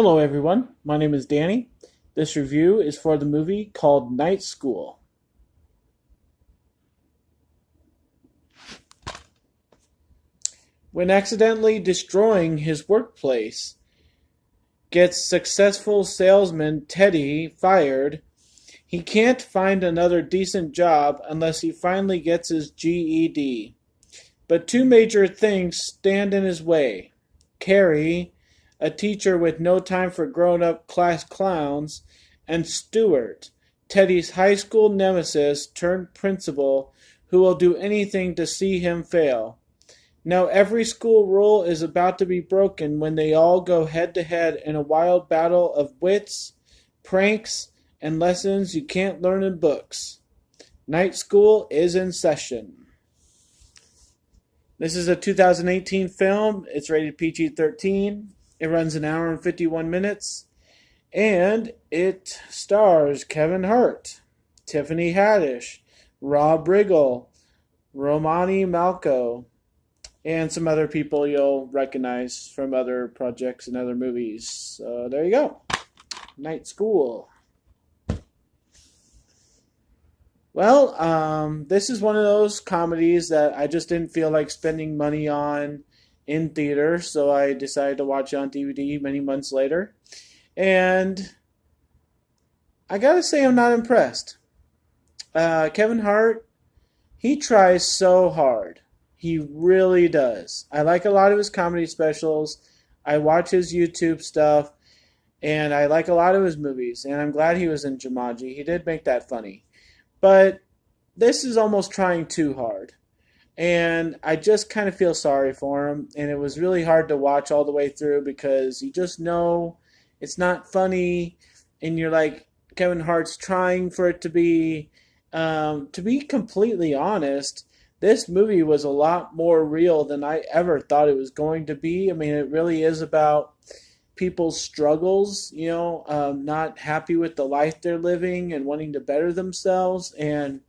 Hello, everyone. My name is Danny. This review is for the movie called Night School. When accidentally destroying his workplace, gets successful salesman Teddy fired, he can't find another decent job unless he finally gets his GED. But two major things stand in his way. Carrie, a teacher with no time for grown-up class clowns, and Stuart, Teddy's high school nemesis turned principal who will do anything to see him fail. Now every school rule is about to be broken when they all go head to head in a wild battle of wits, pranks, and lessons you can't learn in books. Night School is in session. This is a 2018 film. It's rated PG-13. It runs an hour and 51 minutes. And it stars Kevin Hart, Tiffany Haddish, Rob Riggle, Romany Malco, and some other people you'll recognize from other projects and other movies. So there you go. Night School. Well, this is one of those comedies that I just didn't feel like spending money on in theater, so I decided to watch it on DVD many months later. And I gotta say, I'm not impressed. Kevin Hart, he tries so hard. He really does. I like a lot of his comedy specials. I watch his YouTube stuff, and I like a lot of his movies. And I'm glad he was in Jumanji. He did make that funny. But this is almost trying too hard. And I just kind of feel sorry for him. And it was really hard to watch all the way through because you just know it's not funny. And you're like, Kevin Hart's trying for it to be. To be completely honest, this movie was a lot more real than I ever thought it was going to be. I mean, it really is about people's struggles, not happy with the life they're living and wanting to better themselves. And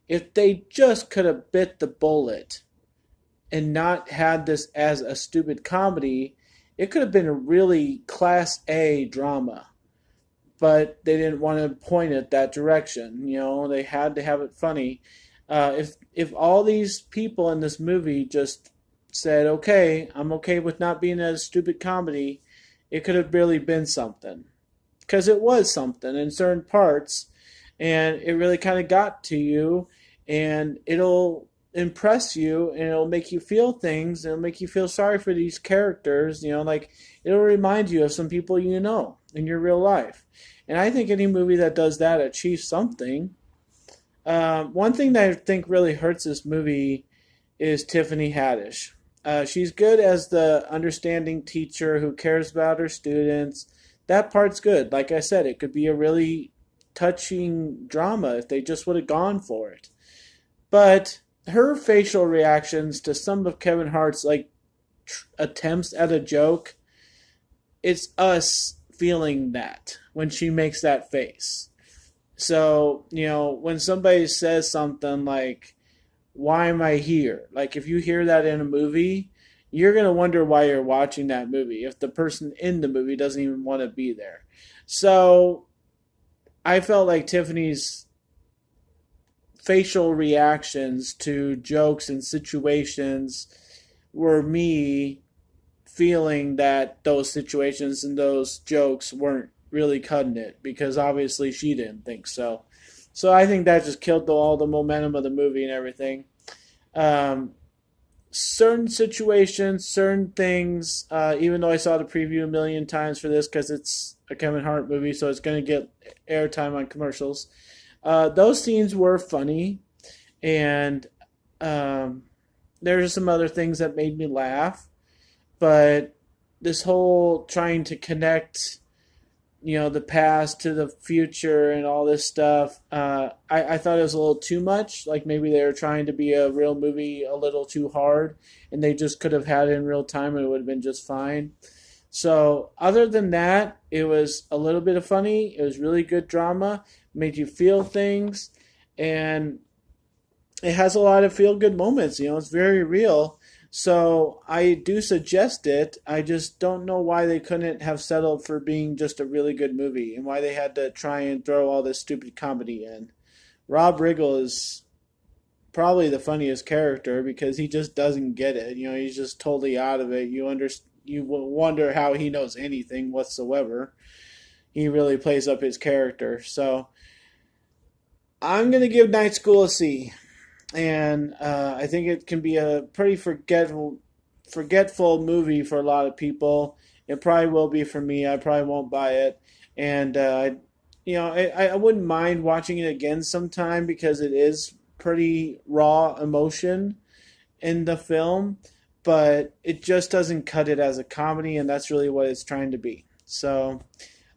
if they just could have bit the bullet and not had this as a stupid comedy, it could have been a really class A drama. But they didn't want to point it that direction. They had to have it funny. If all these people in this movie just said, okay, I'm okay with not being a stupid comedy, it could have really been something. Because it was something in certain parts, and it really kind of got to you, and it'll impress you, and it'll make you feel things, and it'll make you feel sorry for these characters, like it'll remind you of some people in your real life. And I think any movie that does that achieves something. One thing that I think really hurts this movie is Tiffany Haddish. She's good as the understanding teacher who cares about her students. That part's good. Like I said, it could be a really touching drama if they just would have gone for it. But her facial reactions to some of Kevin Hart's attempts at a joke, it's us feeling that when she makes that face. So, when somebody says something like, why am I here? Like, if you hear that in a movie, you're going to wonder why you're watching that movie if the person in the movie doesn't even want to be there. So, I felt like Tiffany's facial reactions to jokes and situations were me feeling that those situations and those jokes weren't really cutting it, because obviously she didn't think so. So I think that just killed all the momentum of the movie and everything. Certain situations, certain things, even though I saw the preview a million times for this because it's a Kevin Hart movie, so it's going to get airtime on commercials. Those scenes were funny, and there's some other things that made me laugh. But this whole trying to connect the past to the future and all this stuff, I thought it was a little too much. Like maybe they were trying to be a real movie a little too hard, and they just could have had it in real time and it would have been just fine. So other than that, it was a little bit of funny. It was really good drama, made you feel things, and it has a lot of feel-good moments. It's very real. So I do suggest it. I just don't know why they couldn't have settled for being just a really good movie and why they had to try and throw all this stupid comedy in. Rob Riggle is probably the funniest character because he just doesn't get it. You know, he's just totally out of it. You wonder how he knows anything whatsoever. He really plays up his character. So I'm gonna give Night School a C, and I think it can be a pretty forgetful movie for a lot of people. It probably will be for me. I probably won't buy it, and I wouldn't mind watching it again sometime because it is pretty raw emotion in the film, but it just doesn't cut it as a comedy, and that's really what it's trying to be. So,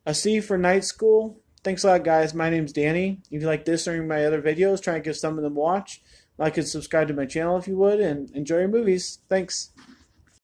a C for Night School. Thanks a lot, guys. My name's Danny. If you like this or any of my other videos, try and give some of them a watch. Like and subscribe to my channel if you would, and enjoy your movies. Thanks.